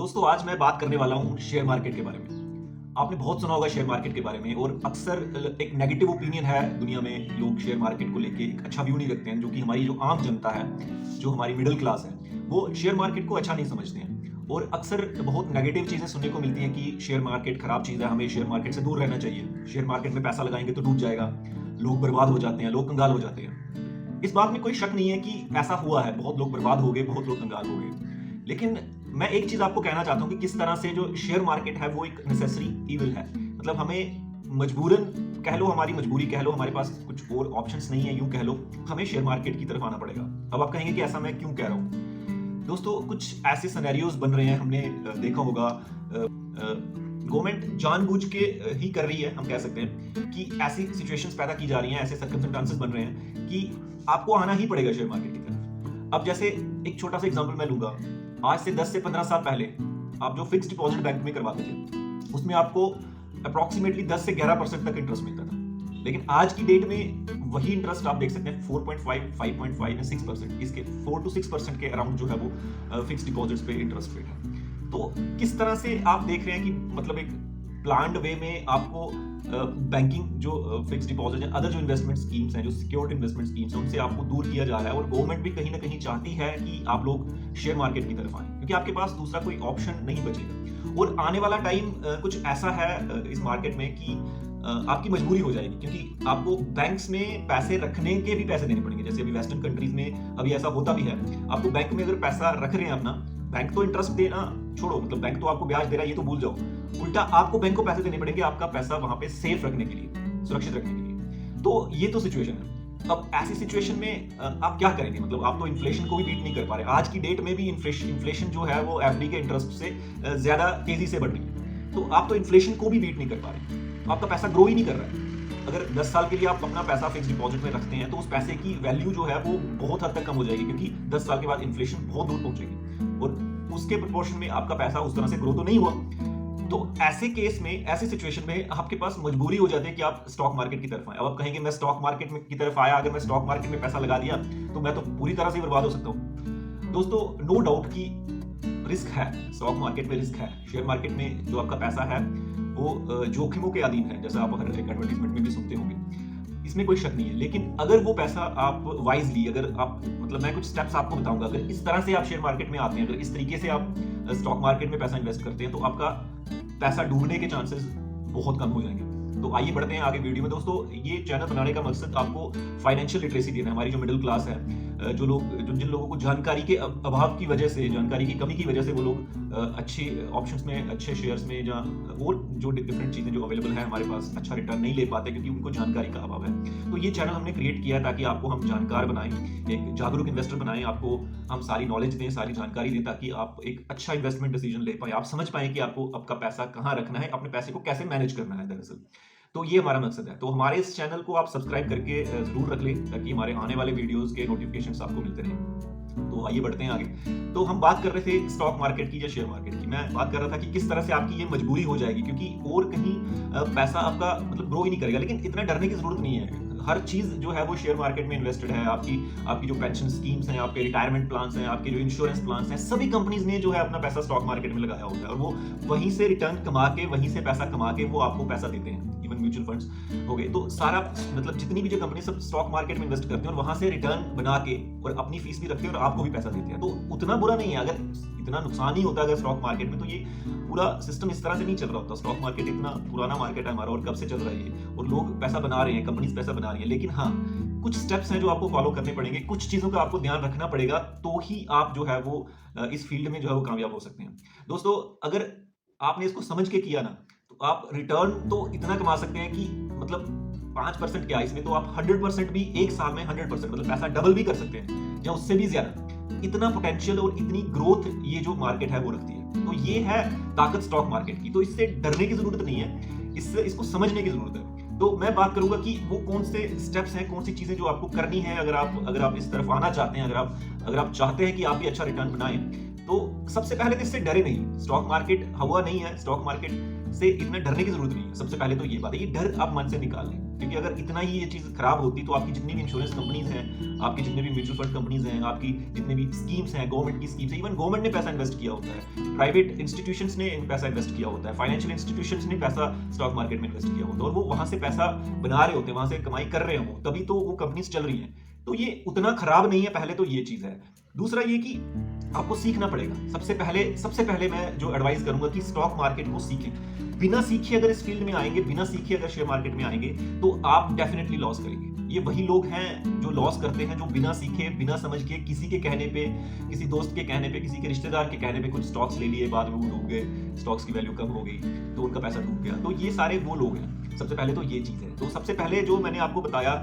दोस्तों आज मैं बात करने वाला हूँ शेयर मार्केट के बारे में। आपने बहुत सुना होगा शेयर मार्केट के बारे में और अक्सर एक नेगेटिव ओपिनियन है दुनिया में। लोग शेयर मार्केट को लेके एक अच्छा व्यू नहीं रखते हैं, जो कि हमारी जो आम जनता है, जो हमारी मिडिल क्लास है, वो शेयर मार्केट को अच्छा नहीं समझते हैं। और अक्सर बहुत नेगेटिव चीज़ें सुनने को मिलती हैं कि शेयर मार्केट खराब चीज़ है, हमें शेयर मार्केट से दूर रहना चाहिए, शेयर मार्केट में पैसा लगाएंगे तो डूब जाएगा, लोग बर्बाद हो जाते हैं, लोग कंगाल हो जाते हैं। इस बात में कोई शक नहीं है कि ऐसा हुआ है, बहुत लोग बर्बाद हो गए, बहुत लोग कंगाल हो गए। लेकिन मैं एक चीज आपको कहना चाहता हूँ कि किस तरह से जो शेयर मार्केट है वो एक नेसेसरी इविल है। मतलब हमें मजबूरन कह लो, हमारी मजबूरी कह लो, हमारे पास कुछ और ऑप्शंस नहीं है, यूं कह लो, हमें शेयर मार्केट की तरफ आना पड़ेगा। अब आप कहेंगे कि ऐसा मैं क्यों कह रहा हूँ। दोस्तों कुछ ऐसे सिनेरियोज बन रहे हैं, हमने देखा होगा, गवर्नमेंट जानबूझ के ही कर रही है, हम कह सकते हैं कि ऐसी सिचुएशंस पैदा की जा रही हैं, ऐसे सर्कमस्टेंसेस बन रहे हैं कि आपको आना ही पड़ेगा शेयर मार्केट की तरफ। अब जैसे एक छोटा सा एग्जांपल मैं लूंगा। आज से 10 से 15 साल पहले आप जो फिक्स्ड डिपॉजिट बैंक में करवाते थे, उसमें आपको अप्रॉक्सीमेटली 10 से 11% तक इंटरेस्ट मिलता था। लेकिन आज की डेट में वही इंटरेस्ट आप देख सकते हैं 4.5, 5.5 या 6%, इसके 4 to 6% के अराउंड जो है वो फिक्स्ड डिपॉजिट्स पे इंटरेस्ट रेट है। तो किस तरह से आप देख रहे हैं कि मतलब एक प्लान्ड वे में आपको बैंकिंग जो फिक्स्ड डिपॉजिट है, अदर जो इन्वेस्टमेंट स्कीम्स हैं, जो सिक्योर्ड इन्वेस्टमेंट स्कीम्स हैं, उनसे आपको दूर किया जा रहा है। और गवर्नमेंट भी कहीं ना कहीं चाहती है कि आप लोग शेयर मार्केट की तरफ आए, क्योंकि आपके पास दूसरा कोई ऑप्शन नहीं बचेगा। और आने वाला टाइम कुछ ऐसा है इस मार्केट में कि आपकी मजबूरी हो जाएगी, क्योंकि आपको बैंक्स में पैसे रखने के भी पैसे देने पड़ेंगे। जैसे अभी वेस्टर्न कंट्रीज में अभी ऐसा होता भी है। आपको बैंक में अगर पैसा रख रहे हैं अपना, बैंक तो इंटरेस्ट देना छोड़ो, मतलब बैंक तो आपको ब्याज दे रहा है, ये तो भूल जाओ, उल्टा आपको बैंक को पैसे देने पड़ेंगे आपका पैसा वहां पे सेफ रखने के लिए, सुरक्षित रखने के लिए। तो ये तो सिचुएशन है। अब ऐसी सिचुएशन में आप क्या करेंगे? मतलब आप तो इन्फ्लेशन को भी बीट नहीं कर पा रहे। आज की डेट में भी इन्फ्लेशन जो है वो एफडी के इंटरेस्ट से ज्यादा तेजी से बढ़ रही है। तो आप तो इन्फ्लेशन को भी बीट नहीं कर पा रहे, तो आपका पैसा ग्रो ही नहीं कर रहा है। अगर 10 साल के लिए आप अपना पैसा फिक्स डिपॉजिट में रखते हैं तो उस पैसे की वैल्यू जो है वो बहुत हद तक कम हो जाएगी, क्योंकि 10 साल के बाद इन्फ्लेशन बहुत दूर पहुंचेगी और उसके प्रोपोर्शन में आपका पैसा उस तरह से ग्रो तो नहीं हुआ। तो ऐसे केस में, ऐसी सिचुएशन में आपके पास मजबूरी हो जाती है कि आप स्टॉक मार्केट की तरफ आए। अब आप कहेंगे मैं स्टॉक मार्केट में की तरफ आया, अगर मैं स्टॉक मार्केट में पैसा लगा दिया तो मैं तो पूरी तरह से बर्बाद हो सकता हूँ। दोस्तों नो डाउट कि रिस्क है, स्टॉक मार्केट में रिस्क है। शेयर मार्केट में जो आपका पैसा है वो जोखिमों के अधीन है, जैसा आप हर एक एडवर्टाइजमेंट में भी सुनते होंगे, इसमें कोई शक नहीं है। लेकिन अगर वो पैसा आप वाइजली, अगर आप, मतलब मैं कुछ स्टेप्स आपको बताऊंगा, अगर इस तरह से आप शेयर मार्केट में आते हैं, अगर इस तरीके से आप स्टॉक मार्केट में पैसा इन्वेस्ट करते हैं, तो आपका पैसा डूबने के चांसेस बहुत कम हो जाएंगे। तो आइए बढ़ते हैं आगे वीडियो में। दोस्तों ये चैनल बनाने का मकसद आपको फाइनेंशियल लिटरेसी देना है। हमारी जो मिडिल क्लास है, जिन लोगों को जानकारी के अभाव की वजह से, जानकारी की कमी की वजह से वो लोग अच्छे ऑप्शंस में, अच्छे शेयर्स में, या और जो डिफरेंट चीजें जो अवेलेबल है हमारे पास, अच्छा रिटर्न नहीं ले पाते क्योंकि उनको जानकारी का अभाव है। तो ये चैनल हमने क्रिएट किया है ताकि आपको हम जानकार बनाएं, एक जागरूक इन्वेस्टर बनाएं, आपको हम सारी नॉलेज दें, सारी जानकारी दें, ताकि आप एक अच्छा इन्वेस्टमेंट डिसीजन ले पाए, आप समझ पाए कि आपको आपका पैसा कहाँ रखना है, अपने पैसे को कैसे मैनेज करना है दरअसल। तो ये हमारा मकसद है। तो हमारे इस चैनल को आप सब्सक्राइब करके जरूर रख लें, ताकि हमारे आने वाले वीडियोस के नोटिफिकेशंस आपको मिलते रहें। तो आइए बढ़ते हैं आगे। तो हम बात कर रहे थे स्टॉक मार्केट की या शेयर मार्केट की। मैं बात कर रहा था कि किस तरह से आपकी ये मजबूरी हो जाएगी, क्योंकि और कहीं पैसा आपका मतलब ग्रो ही नहीं करेगा। लेकिन इतना डरने की जरूरत नहीं है। हर चीज जो है वो शेयर मार्केट में इन्वेस्टेड है। आपकी जो पेंशन स्कीम्स हैं, आपके रिटायरमेंट प्लान्स हैं, आपके जो इंश्योरेंस प्लान्स हैं, सभी कंपनीज ने जो है अपना पैसा स्टॉक मार्केट में लगाया होता है, और वो वहीं से रिटर्न कमा के, वहीं से पैसा कमा के वो आपको पैसा देते हैं। इवन म्यूचुअल फंड्स हो गए, तो सारा मतलब जितनी भी जो कंपनी सब स्टॉक मार्केट में इन्वेस्ट करते हैं और वहां से रिटर्न बना के और अपनी फीस भी रखते हैं और आपको भी पैसा देते हैं। तो उतना बुरा नहीं है। अगर इतना नुकसान ही होता अगर स्टॉक मार्केट में, तो ये पूरा सिस्टम इस तरह से नहीं चल रहा होता। स्टॉक मार्केट इतना पुराना मार्केट है हमारा, और कब से चल रहा है ये, और लोग पैसा बना रहे हैं, कंपनीज पैसा बना रही है। लेकिन हाँ, कुछ स्टेप्स हैं जो आपको फॉलो करने पड़ेंगे, कुछ चीजों का आपको ध्यान रखना पड़ेगा, तो ही आप जो है वो इस फील्ड में जो है वो कामयाब हो सकते हैं। दोस्तों अगर आपने इसको समझ के किया ना, तो आप रिटर्न तो इतना कमा सकते हैं कि मतलब 5% क्या, इसमें तो आप 100% भी एक साल में 100% मतलब पैसा डबल भी कर सकते हैं, या उससे भी ज्यादा। इतना पोटेंशियल और इतनी ग्रोथ ये जो मार्केट है वो रखती है। तो ये है ताकत स्टॉक मार्केट की। तो इससे डरने की जरूरत नहीं है, इसको समझने की जरूरत है। तो मैं बात करूंगा कि वो कौन से स्टेप्स हैं, कौन सी चीजें जो आपको करनी है अगर आप इस तरफ आना चाहते हैं, अगर आप चाहते हैं कि आप भी अच्छा रिटर्न बनाएं। तो सबसे पहले तो इससे डरे नहीं। स्टॉक मार्केट हवा नहीं है, स्टॉक मार्केट से इतना डरने की जरूरत नहीं है। सबसे पहले तो ये बात है, ये डर आप मन से निकाल लें। क्योंकि अगर इतना ही ये चीज़ खराब होती तो आपकी जितनी भी इंश्योरेंस कंपनीज हैं, आपकी जितने भी म्यूचुअल फंड कंपनीज हैं, आपकी जितनी भी स्कीम्स हैं, गवर्नमेंट की स्कीम्स हैं, इवन गवर्नमेंट ने पैसा इन्वेस्ट किया होता है, प्राइवेट इंस्टीट्यूशंस ने पैसा इन्वेस्ट किया होता है, फाइनेंशियल इंस्टीट्यूशंस ने पैसा स्टॉक मार्केट में इन्वेस्ट किया होता है, और वो वहां से पैसा बना रहे होते हैं, वहां से कमाई कर रहे हो, तभी तो वो कंपनीज चल रही हैं। तो ये उतना खराब नहीं है, पहले तो ये चीज है। दूसरा ये कि आपको सीखना पड़ेगा। सबसे पहले मैं जो एडवाइस करूंगा कि स्टॉक मार्केट को सीखें। बिना सीखे अगर इस फील्ड में आएंगे, बिना सीखे अगर शेयर मार्केट में आएंगे, तो आप डेफिनेटली लॉस करेंगे। ये वही लोग हैं जो लॉस करते हैं, जो बिना सीखे, बिना समझ के, किसी के कहने पे, किसी दोस्त के कहने पे, किसी के रिश्तेदार के कहने पे कुछ स्टॉक्स ले लिए, बाद में वो डूब गए, स्टॉक्स की वैल्यू कम हो गई, तो उनका पैसा डूब गया। तो ये सारे वो लोग हैं। सबसे पहले तो ये चीज है। तो सबसे पहले जो मैंने आपको बताया,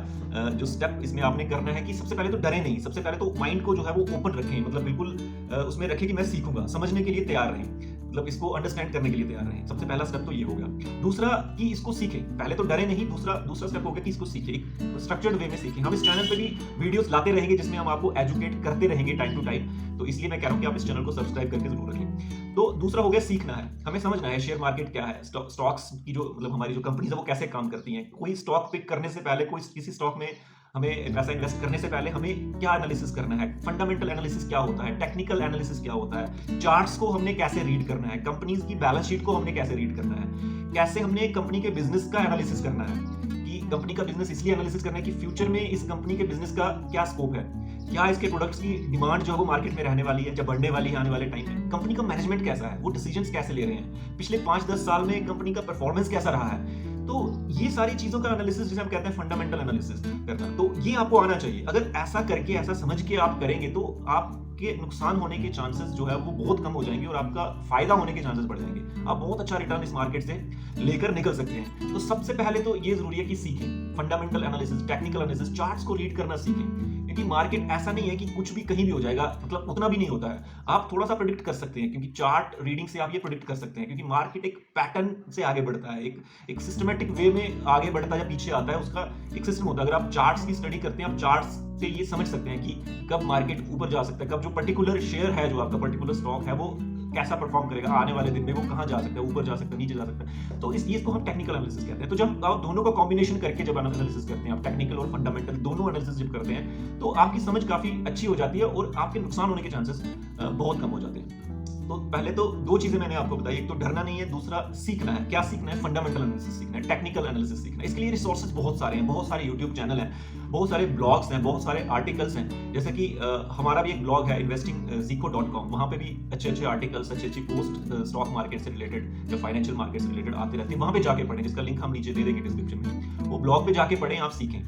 जो स्टेप इसमें आपने करना है कि सबसे पहले तो डरे नहीं। सबसे पहले तो माइंड को जो है वो ओपन रखें, मतलब बिल्कुल उसमें रखें कि मैं सीखूंगा, समझने के लिए तैयार रहें, मतलब इसको अंडरस्टैंड करने के लिए तैयार रहें। सबसे पहला स्टेप तो ये हो गया। दूसरा कि इसको सीखें, पहले तो डरे नहीं। दूसरा स्टेप हो गया कि इसको सीखें, एक स्ट्रक्चर्ड वे में सीखें। हम इस चैनल पे भी वीडियोस लाते रहेंगे जिसमें हम आपको एजुकेट करते रहेंगे टाइम टू टाइम, तो इसलिए मैं कह रहा हूं कि आप इस चैनल को सब्सक्राइब करके जरूर रखें। तो दूसरा हो गया सीखना है, हमें समझना है शेयर मार्केट क्या है, स्टॉक्स की जो मतलब हमारी जो कंपनीज है वो कैसे काम करती हैं। कोई स्टॉक पिक करने से पहले, कोई किसी स्टॉक में हमें पैसा इन्वेस्ट करने से पहले हमें क्या एनालिसिस करना है, फंडामेंटल एनालिसिस क्या होता है, टेक्निकल एनालिसिस क्या होता है, चार्ट्स को हमने कैसे रीड करना है, कंपनीज की बैलेंस शीट को हमने कैसे रीड करना है, कैसे हमने कंपनी के बिजनेस का एनालिसिस करना है, कि कंपनी का बिजनेस इसलिए एनालिसिस करना है कि फ्यूचर में इस कंपनी के बिजनेस का क्या स्कोप है, क्या इसके प्रोडक्ट्स की डिमांड जो है वो मार्केट में रहने वाली है, जब बढ़ने वाली है आने वाले टाइम में, कंपनी का मैनेजमेंट कैसा है, वो डिसीजंस कैसे ले रहे हैं, पिछले 5-10 साल में कंपनी का परफॉर्मेंस कैसा रहा है। तो ये सारी चीजों का एनालिसिस जिसे हम कहते हैं फंडामेंटल एनालिसिस करना, तो ये आपको आना चाहिए। अगर ऐसा करके, ऐसा समझ के आप करेंगे तो आपके नुकसान होने के चांसेस जो है वो बहुत कम हो जाएंगे और आपका फायदा होने के चांसेस बढ़ जाएंगे। आप बहुत अच्छा रिटर्न इस मार्केट से लेकर निकल सकते हैं। तो सबसे पहले तो ये जरूरी है कि सीखें fundamental analysis, technical analysis, charts को रीड करना सीखें। क्योंकि मार्केट ऐसा नहीं है कि कुछ भी कहीं भी हो जाएगा, मतलब उतना भी नहीं होता है। आप थोड़ा सा प्रेडिक्ट कर सकते हैं, क्योंकि चार्ट रीडिंग से आप ये प्रेडिक्ट कर सकते हैं, क्योंकि मार्केट एक पैटर्न से आगे बढ़ता है, एक सिस्टमेटिक वे में आगे बढ़ता है या पीछे आता है, उसका एक सिस्टम होता है। अगर आप चार्ट्स की स्टडी करते हैं, आप चार्ट्स से ये समझ सकते हैं कि कब मार्केट ऊपर जा सकता है, कब जो पर्टिकुलर शेयर है, जो आपका पर्टिकुलर स्टॉक है, वो कैसा परफॉर्म करेगा आने वाले दिन में, वो कहां जा सकता है, ऊपर जा सकता है, नीचे जा सकता है। तो इसको हम टेक्निकल एनालिसिस कहते हैं। तो जब आप दोनों का कॉम्बिनेशन करके जब एनालिसिस करते हैं, आप टेक्निकल और फंडामेंटल दोनों एनालिसिस जब करते हैं, तो आपकी समझ काफी अच्छी हो जाती है और आपके नुकसान होने के चांसेस बहुत कम हो जाते हैं। तो पहले तो दो चीजें मैंने आपको बताई, एक तो डरना नहीं है, दूसरा सीखना है। क्या सीखना है? फंडामेंटल एनालिसिस सीखना है, टेक्निकल एनालिसिस सीखना है। इसके लिए रिसोर्सेज बहुत सारे हैं, बहुत सारे यूट्यूब चैनल हैं, बहुत सारे ब्लॉग्स हैं, बहुत सारे आर्टिकल्स हैं। जैसे कि हमारा भी एक ब्लॉग है investingzico.com, वहां पे भी अच्छे आर्टिकल्स, अच्छी पोस्ट स्टॉक मार्केट से रिलेटेड या फाइनेंशियल मार्केट से रिलेटेड आते रहते हैं। वहां पे जाके पढ़ें, जिसका लिंक हम नीचे दे देंगे डिस्क्रिप्शन में। वो ब्लॉग पे जाके पढ़ें, आप सीखें।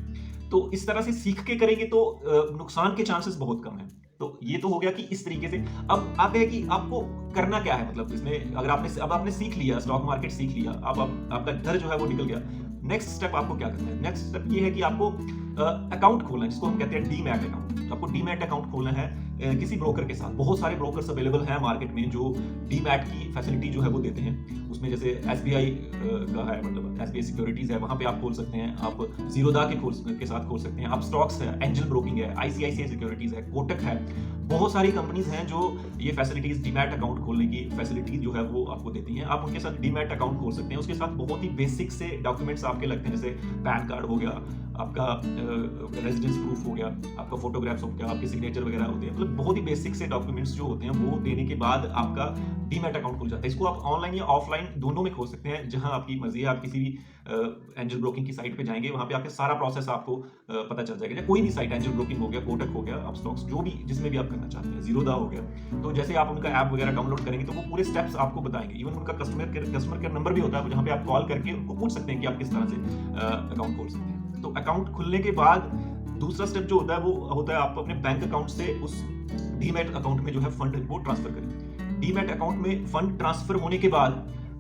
तो इस तरह से सीख के करेंगे तो नुकसान के चांसेस बहुत कम है। तो ये तो हो गया कि इस तरीके से। अब आते हैं कि आपको करना क्या है, मतलब इसमें अगर आपने सीख लिया, स्टॉक मार्केट सीख लिया, अब आपका डर जो है वो निकल गया। नेक्स्ट स्टेप आपको क्या करना है? नेक्स्ट स्टेप ये है कि आपको अकाउंट खोलना है, जिसको हम कहते हैं डीमैट अकाउंट। आपको डीमैट अकाउंट खोलना है किसी ब्रोकर के साथ। बहुत सारे ब्रोकर्स अवेलेबल हैं मार्केट में जो डीमैट की फैसिलिटी जो है वो देते हैं। उसमें जैसे SBI का है, मतलब SBI सिक्योरिटीज है, वहां पे आप खोल सकते हैं। आप जीरोधा के साथ खोल सकते हैं। आप स्टॉक्स है, एंजल ब्रोकिंग है, ICICI सिक्योरिटीज है, कोटक है, बहुत सारी कंपनीज हैं जो ये फैसिलिटीज, डीमैट अकाउंट खोलने की फैसिलिटी जो है वो आपको देती हैं। आप उनके साथ डीमैट अकाउंट खोल सकते हैं। उसके साथ बहुत ही बेसिक से डॉक्यूमेंट्स आपके लगते हैं, जैसे पैन कार्ड हो गया, आपका रेजिडेंस प्रूफ हो गया, आपका फोटोग्राफ्स हो गया, आपके सिग्नेचर वगैरह होते हैं। मतलब बहुत ही बेसिक से डॉक्यूमेंट्स जो होते हैं वो देने के बाद आपका डीमैट अकाउंट खुल जाता है। इसको आप ऑनलाइन या ऑफलाइन दोनों में खोल सकते हैं, जहां आपकी मर्जी है। आप किसी भी एंजल ब्रोकिंग की साइट पे जाएंगे, वहां पे आपके सारा प्रोसेस आपको पता चल जाएगा। कोई भी साइट, एंजल ब्रोकिंग हो गया, कोटक हो गया, आप स्टॉक्स जो भी जिसमें भी आप करना चाहते हैं, जीरोधा हो गया, तो जैसे आप उनका ऐप वगैरह डाउनलोड करेंगे तो वो पूरे स्टेप्स आपको बताएंगे। इवन उनका कस्टमर केयर नंबर भी होता है, जहां पे आप कॉल करके उनको पूछ सकते हैं कि आप किस तरह से अकाउंट खोल सकते हैं। तो अकाउंट खुलने के बाद दूसरा स्टेप जो होता है वो होता है आप अपने बैंक अकाउंट से उस डीमैट अकाउंट में जो है फंड वो ट्रांसफर करें। डीमैट अकाउंट में फंड ट्रांसफर होने के बाद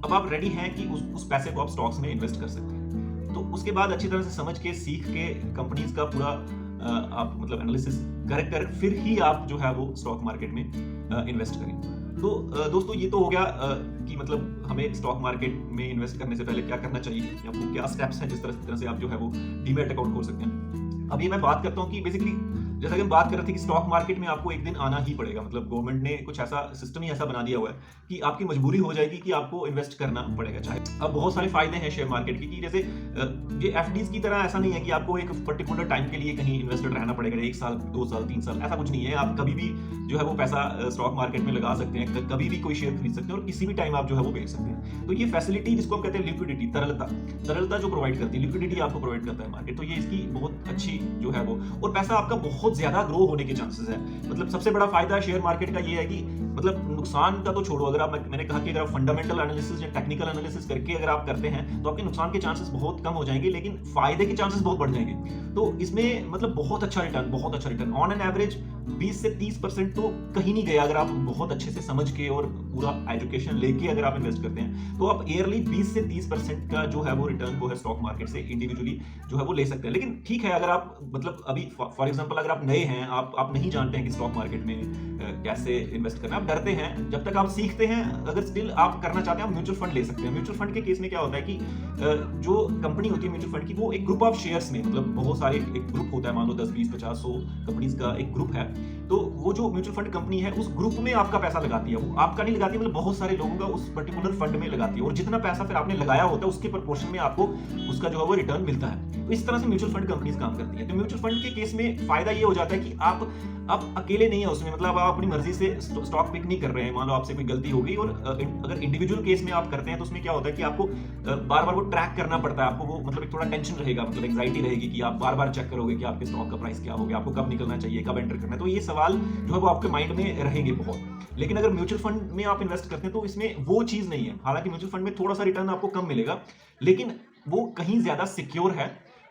अब आप रेडी हैं कि उस पैसे को आप स्टॉक्स में इन्वेस्ट कर सकते हैं। तो उसके बाद अच्छी तरह से समझ के, सीख के, कंपनीज का पूरा आप मतलब एनालिसिस कर फिर ही आप जो है वो स्टॉक मार्केट में इन्वेस्ट करें। तो दोस्तों ये तो हो गया कि मतलब हमें स्टॉक मार्केट में इन्वेस्ट करने से पहले क्या करना चाहिए, आपको क्या स्टेप्स हैं जिस तरह से आप जो है वो डीमैट अकाउंट खोल सकते हैं। अभी मैं बात करता हूँ कि बेसिकली जैसा कि हम बात कर रहे थे कि स्टॉक मार्केट में आपको एक दिन आना ही पड़ेगा, मतलब गवर्नमेंट ने कुछ ऐसा सिस्टम ही ऐसा बना दिया हुआ है कि आपकी मजबूरी हो जाएगी कि आपको इन्वेस्ट करना पड़ेगा। चाहे अब बहुत सारे फायदे हैं शेयर मार्केट के कि जैसे ये एफडीज की तरह ऐसा नहीं है कि आपको एक पर्टिकुलर टाइम के लिए कहीं इन्वेस्टेड रहना पड़ेगा, 1 साल 2 साल 3 साल, ऐसा कुछ नहीं है। आप कभी भी जो है वो पैसा स्टॉक मार्केट में लगा सकते हैं, कभी भी कोई शेयर खरीद सकते हैं और किसी भी टाइम आप जो है वो बेच सकते हैं। तो ये फैसिलिटी जिसको हम कहते हैं लिक्विडिटी, तरलता जो प्रोवाइड करती है, लिक्विडिटी आपको प्रोवाइड करता है मार्केट, तो ये इसकी बहुत अच्छी जो है वो, और पैसा आपका बहुत ज्यादा ग्रो होने के चांसेस है। मतलब सबसे बड़ा फायदा शेयर मार्केट का ये है कि मतलब नुकसान का तो छोड़ो, अगर आप, मैंने कहा कि अगर आप फंडामेंटल एनालिसिस या टेक्निकल एनालिसिस करके अगर आप करते हैं तो आपके नुकसान के चांसेस बहुत कम हो जाएंगे, लेकिन फायदे के चांसेस बहुत बढ़ जाएंगे। तो इसमें मतलब बहुत अच्छा रिटर्न ऑन एन एवरेज 20 से 30% तो कहीं नहीं गया, अगर आप बहुत अच्छे से समझ के और पूरा एजुकेशन लेके अगर आप इन्वेस्ट करते हैं तो आप ईयरली 20 से 30% का जो है वो रिटर्न वो है स्टॉक मार्केट से इंडिविजुअली जो है वो ले सकते हैं। लेकिन ठीक है, अगर आप मतलब अभी फॉर एग्जांपल अगर आप नए हैं, आप नहीं जानते हैं कि स्टॉक मार्केट में कैसे इन्वेस्ट करना, आप डरते हैं, जब तक आप सीखते हैं, अगर स्टिल आप करना चाहते हैं, आप म्यूचुअल फंड ले सकते हैं। म्यूचुअल फंड के केस में क्या होता है कि जो कंपनी होती है म्यूचुअल फंड की, वो एक ग्रुप ऑफ शेयर्स में, मतलब बहुत सारे एक ग्रुप होता है, मान लो 10 20 50 100 कंपनीज का एक ग्रुप है, तो वो जो म्यूचुअल फंड कंपनी है उस ग्रुप में आपका पैसा लगाती है, वो आपका नहीं लगाती, मतलब बहुत सारे लोगों का उस पर्टिकुलर फंड में लगाती है, और जितना पैसा फिर आपने लगाया होता है उसके प्रोपोर्शन में आपको उसका जो है वो रिटर्न मिलता है। तो इस तरह से म्यूचुअल फंड कंपनीज काम करती है। तो म्यूचुअल फंड के केस में फायदा ये हो जाता है कि आप अकेले नहीं है उसमें, मतलब आप अपनी मर्जी से स्टॉक पिक नहीं कर रहे हैं। मान लो आपसे कोई गलती हो गई, और अगर इंडिविजुअल केस में आप करते हैं तो उसमें क्या होता है कि आपको बार बार वो ट्रैक करना पड़ता है, आपको वो मतलब एक थोड़ा टेंशन रहेगा, मतलब एंग्जाइटी रहेगी कि आप बार बार चेक करोगे कि आपके स्टॉक का प्राइस क्या हो गया, आपको कब निकलना चाहिए, कब एंटर करना है, तो ये सवाल जो है वो आपके माइंड में रहेंगे बहुत। लेकिन अगर म्यूचुअल फंड में आप इन्वेस्ट करते हैं तो इसमें वो चीज नहीं है। हालांकि म्यूचुअल फंड में थोड़ा सा रिटर्न आपको कम मिलेगा, लेकिन वो कहीं ज्यादा सिक्योर है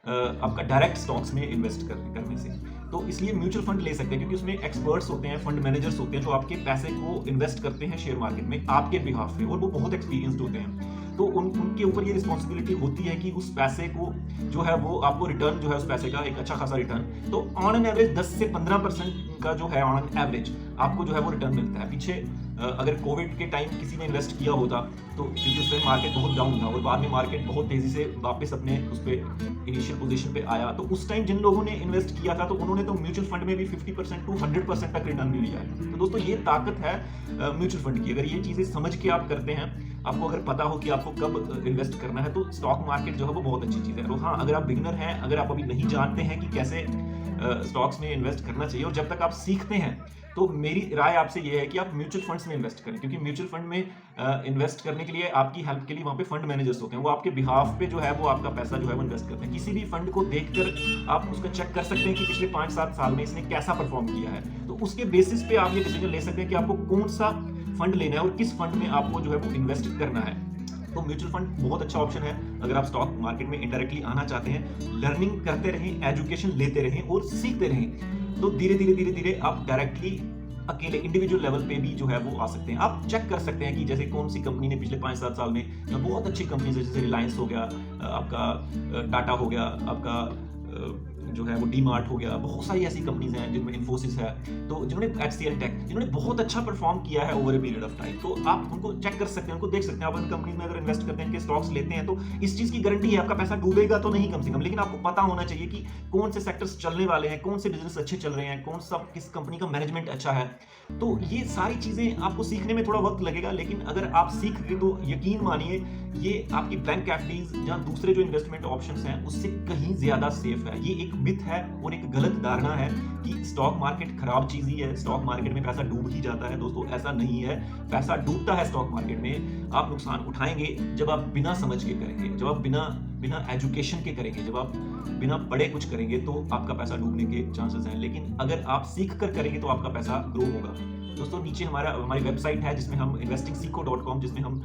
आपका डायरेक्ट स्टॉक्स में इन्वेस्ट करने से। तो इसलिए म्यूचुअल फंड ले सकते हैं, क्योंकि उसमें एक्सपर्ट्स होते हैं, फंड मैनेजर्स होते हैं जो आपके पैसे को इन्वेस्ट करते हैं शेयर मार्केट में आपके बिहाफ पे, और वो बहुत एक्सपीरियंस्ड होते हैं। तो उनके ऊपर ये रिस्पॉन्सिबिलिटी होती है कि उस पैसे को जो है वो आपको रिटर्न जो है उस पैसे का एक अच्छा खासा रिटर्न, तो ऑन एन एवरेज 10 से 15% का जो है ऑन एन एवरेज आपको जो है वो रिटर्न मिलता है। पीछे अगर कोविड के टाइम किसी ने इन्वेस्ट किया होता तो, क्योंकि उस टाइम मार्केट बहुत डाउन था और बाद में मार्केट बहुत तेजी से वापस अपने उस पे इनिशियल पोजीशन पे आया, तो उस टाइम जिन लोगों ने इन्वेस्ट किया था तो उन्होंने तो म्यूचुअल फंड में भी 50% टू 100% तक रिटर्न भी लिया है। तो दोस्तों ये ताकत है म्यूचुअल फंड की। अगर ये चीजें समझ के आप करते हैं, आपको अगर पता हो कि आपको कब इन्वेस्ट करना है, तो स्टॉक मार्केट जो है वो बहुत अच्छी चीज है। तो हाँ, अगर आप बिगिनर हैं, अगर आप अभी नहीं जानते हैं कि कैसे स्टॉक्स में इन्वेस्ट करना चाहिए, और जब तक आप सीखते हैं, तो मेरी राय आपसे ये है कि आप म्यूचुअल फंड्स में इन्वेस्ट करें, क्योंकि म्यूचुअल फंड में इन्वेस्ट करने के लिए आपकी हेल्प के लिए वहां पे फंड मैनेजर्स होते हैं, वो आपके बिहाफ पे जो है वो आपका पैसा जो है वो इन्वेस्ट करते हैं। किसी भी फंड को देखकर आप उसका चेक कर सकते हैं कि पिछले 5-7 साल में इसने कैसा परफॉर्म किया है, तो उसके बेसिस पे आप ये डिसीजन ले सकते हैं कि आपको कौन सा फंड लेना है और किस फंड में आपको जो है वो इन्वेस्ट करना है। तो म्यूचुअल फंड बहुत अच्छा ऑप्शन है अगर आप स्टॉक मार्केट में इनडायरेक्टली आना चाहते हैं। लर्निंग करते रहें, एजुकेशन लेते रहें और सीखते रहें, तो धीरे धीरे आप डायरेक्टली अकेले इंडिविजुअल लेवल पे भी जो है वो आ सकते हैं। आप चेक कर सकते हैं कि जैसे कौन सी कंपनी ने पिछले 5-7 साल में, बहुत अच्छी कंपनीज है, जैसे रिलायंस हो गया, आपका टाटा हो गया, आपका जो है वो डी मार्ट हो गया, बहुत सारी ऐसी कंपनीज हैं जिनमें इन्फोसिस है, तो जिन्होंने HCL टेक, जिन्होंने बहुत अच्छा परफॉर्म किया है over a period of time, तो आप उनको चेक कर सकते हैं, उनको देख सकते हैं। आप उन कंपनीज में अगर इन्वेस्ट करते हैं, इनके स्टॉक्स लेते हैं, तो इस चीज की गारंटी है आपका पैसा डूबेगा तो नहीं कम से कम, लेकिन आपको पता होना चाहिए कि कौन से सेक्टर्स चलने वाले हैं, कौन से बिजनेस अच्छे चल रहे हैं, कौन सा किस कंपनी का मैनेजमेंट अच्छा है। तो ये सारी चीजें आपको सीखने में थोड़ा वक्त लगेगा, लेकिन अगर आप सीख गए तो यकीन मानिए ये आपकी बैंक एफडीज या दूसरे जो इन्वेस्टमेंट ऑप्शंस हैं उससे कहीं ज्यादा सेफ है। ये एक मिथ है और एक गलत धारणा है कि स्टॉक मार्केट खराब चीज ही है, स्टॉक मार्केट में पैसा डूब ही जाता है। दोस्तों ऐसा नहीं है, पैसा डूबता है स्टॉक मार्केट में। आप नुकसान उठाएंगे जब आप बिना समझ के करेंगे, जब आप बिना एजुकेशन के करेंगे, जब आप बिना पढ़े कुछ करेंगे, तो आपका पैसा डूबने के चांसेस हैं। लेकिन अगर आप सीख कर करेंगे तो आपका पैसा ग्रो होगा। दोस्तों नीचे हमारी वेबसाइट है जिसमें हम investingseco.com, जिसमें हम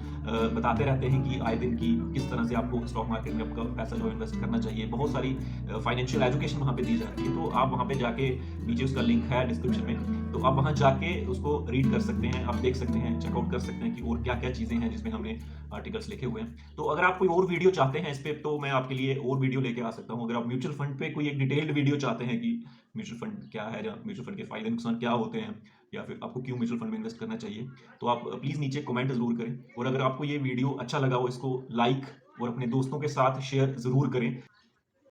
बताते रहते हैं कि आए दिन की किस तरह से आपको स्टॉक मार्केट में आपका पैसा जो इन्वेस्ट करना चाहिए। बहुत सारी फाइनेंशियल एजुकेशन वहाँ पे दी जाती है, तो आप वहाँ पे जाके, नीचे उसका लिंक है डिस्क्रिप्शन में, तो आप वहाँ जाके उसको रीड कर सकते हैं, आप देख सकते हैं, चेकआउट कर सकते हैं कि और क्या क्या चीज़ें हैं जिसमें हमने आर्टिकल्स लिखे हुए हैं। तो अगर आप कोई और वीडियो चाहते हैं इस पर, तो मैं आपके लिए और वीडियो लेके आ सकता हूँ। अगर आप म्यूचुअल फंड पे कोई एक डिटेल्ड वीडियो चाहते हैं कि म्यूचुअल फंड क्या है, या म्यूचुअल फंड के फायदे नुकसान क्या होते हैं, या फिर आपको क्यों म्यूचुअल फंड में इन्वेस्ट करना चाहिए, तो आप प्लीज़ नीचे कमेंट ज़रूर करें। और अगर आपको ये वीडियो अच्छा लगा हो, इसको लाइक और अपने दोस्तों के साथ शेयर ज़रूर करें।